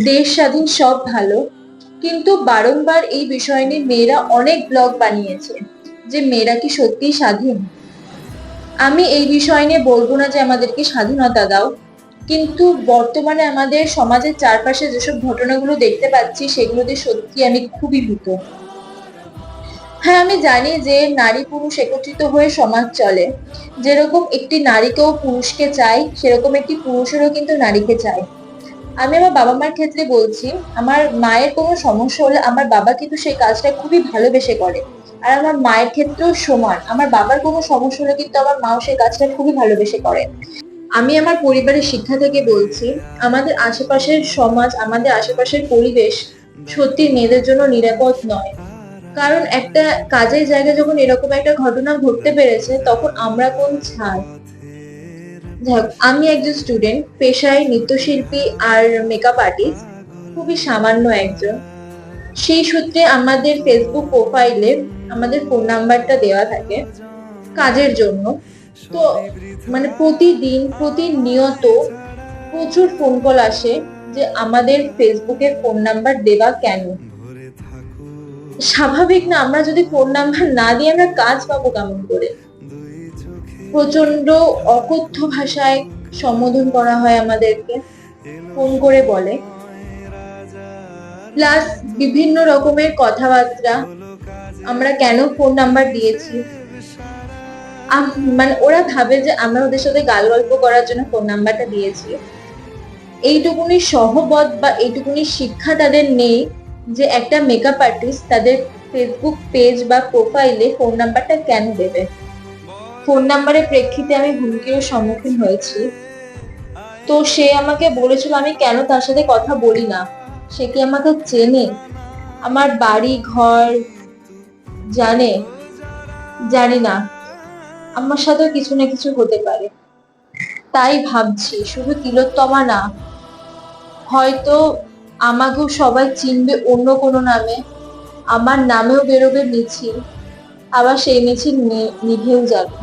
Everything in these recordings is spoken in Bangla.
দেশ স্বাধীন সব ভালো, কিন্তু বারংবার এই বিষয় নিয়ে মেয়েরা অনেক ব্লগ বানিয়েছে যে মেয়েরা কি সত্যিই স্বাধীন। আমি এই বিষয় নিয়ে বলবো না যে আমাদেরকে স্বাধীনতা দাও, কিন্তু বর্তমানে আমাদের সমাজের চারপাশে যেসব ঘটনাগুলো দেখতে পাচ্ছি সেগুলোতে সত্যি আমি খুবই ভীত। হ্যাঁ, আমি জানি যে নারী পুরুষ একত্রিত হয়ে সমাজ চলে। যেরকম একটি নারীকেও পুরুষকে চাই, সেরকম একটি পুরুষেরও কিন্তু নারীকে চাই। আমি আমার বাবা মার ক্ষেত্রে বলছি, আমার মায়ের কোনো সমস্যা হলে আমার বাবা কিন্তু সেই কাজটা খুবই ভালোবেসে করে। আর আমার মায়ের ক্ষেত্রেও সমান, আমার বাবার কোনো সমস্যা হলে কিন্তু আমার মাও সেই কাজটা খুবই ভালোবেসে করে। আমি আমার পরিবারের শিক্ষা থেকে বলছি, আমাদের আশেপাশের সমাজ, আমাদের আশেপাশের পরিবেশ সত্যি মেয়েদের জন্য নিরাপদ নয়। কারণ একটা কাজের জায়গায় যখন এরকম একটা ঘটনা ঘটতে পেরেছে, তখন আমরা কোন ছাড়। যাক, আমি একজন স্টুডেন্ট, পেশায় নৃত্যশিল্পী আর মেকআপ আর্টিস্ট, খুবই সামান্য একজন। সেই সূত্রে আমাদের ফেসবুক প্রোফাইলে আমাদের ফোন নাম্বারটা দেওয়া থাকে কাজের জন্য। তো মানে প্রতিদিন প্রতিনিয়ত প্রচুর ফোন কল আসে যে আমাদের ফেসবুকে ফোন নাম্বার দেওয়া কেন। স্বাভাবিক না? আমরা যদি ফোন নাম্বার না দিয়ে আমরা কাজ পাবো কেমন করে? প্রচন্ড অকথ্য ভাষায় সম্বোধন করা হয় আমাদেরকে, ফোন করে বলে, প্লাস বিভিন্ন রকমের কথাবার্তা। আমরা কেন ফোন নাম্বার দিয়েছি, মানে ওরা ভাবে যে আমরা ওদের সাথে গাল গল্প করার জন্য ফোন নাম্বারটা দিয়েছি। এইটুকুনি সহবত বা এইটুকুনি শিক্ষা তাদের নেই যে একটা মেকআপ আর্টিস্ট তাদের ফেসবুক পেজ বা প্রোফাইলে ফোন নাম্বারটা কেন দেবে। ফোন নাম্বারের প্রেক্ষিতে আমি হুমকির সম্মুখীন হয়েছি। তো সে আমাকে বলেছিল আমি কেন তার সাথে কথা বলি না। সে কি আমাকে চেনে? আমার বাড়ি ঘর জানে? জানি না, আমার সাথেও কিছু না কিছু হতে পারে। তাই ভাবছি শুধু তিলোত্তমা না, হয়তো আমাকেও সবাই চিনবে অন্য কোনো নামে। আমার নামেও বেরোবে মিছিল, আবার সেই মিছিল নিভেও যাবে।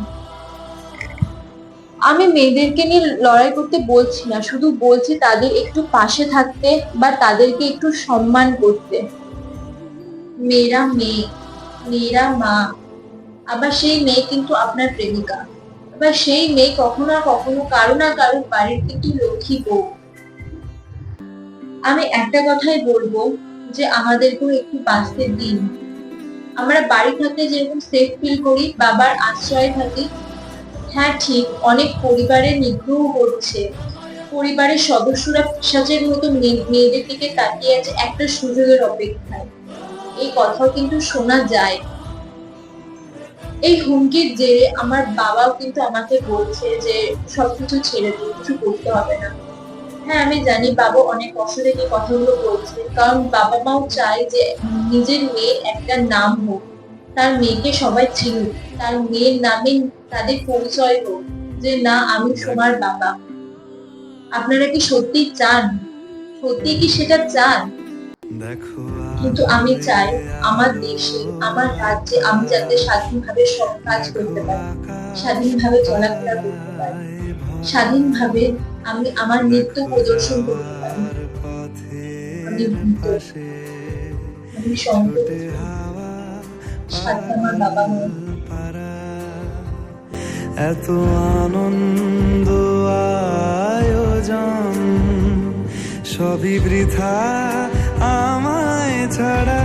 আমি মেয়েদেরকে নিয়ে লড়াই করতে বলছি না, শুধু বলছি তাদের একটু পাশে থাকতে বা তাদেরকে একটু সম্মান করতে। মেয়েরা মেয়ে, মেয়েরা মা, আবার সেই মেয়ে কিন্তু আপনার প্রেমিকা, আবার সেই মেয়ে কখনো না কখনো কারো না কারো বাড়ির কিন্তু লক্ষ্মী বউ। আমি একটা কথাই বলবো যে আমাদেরকেও একটু বাঁচতে দিন। আমরা বাড়ি থাকতে যেরকম সেফ ফিল করি, বাবার আশ্রয়ে থাকি। হ্যাঁ ঠিক, অনেক পরিবারের নিগ্রহ হচ্ছে, পরিবারের সদস্যরা পিশাচের মতো মেয়েদের দিকে তাকিয়ে আছে একটা সুযোগের অপেক্ষায়। এই কথাও কিন্তু শোনা যায়। এই হুমকির জেরে আমার বাবাও কিন্তু আমাকে বলছে যে সবকিছু ছেড়ে দিই, কিছু করতে হবে না। হ্যাঁ, আমি জানি বাবা অনেক কষ্ট থেকে কথাগুলো বলছে, কারণ বাবা মাও চায় যে নিজের মেয়ের একটা নাম হোক, তার মেয়েকে সবাই চিনুক, তার মেয়ের নামে তাদের পরিচয় হোক যে না আমি সোনার বাবা। আপনারা কি সত্যি চান? সত্যি কি সেটা চান? কিন্তু আমি চাই আমার দেশে, আমার রাজ্যে আমি যাতে স্বাধীনভাবে সব কাজ করতে পারি, স্বাধীনভাবে চলাফেরা করতে পারি, স্বাধীনভাবে আমি আমার নৃত্য প্রদর্শন করতে পারি। আমি ভীত, আমি সংকট, সাথে আমার বাবা মা। এত আনন্দ আয়োজন সবই বৃথা আমায় ছাড়া।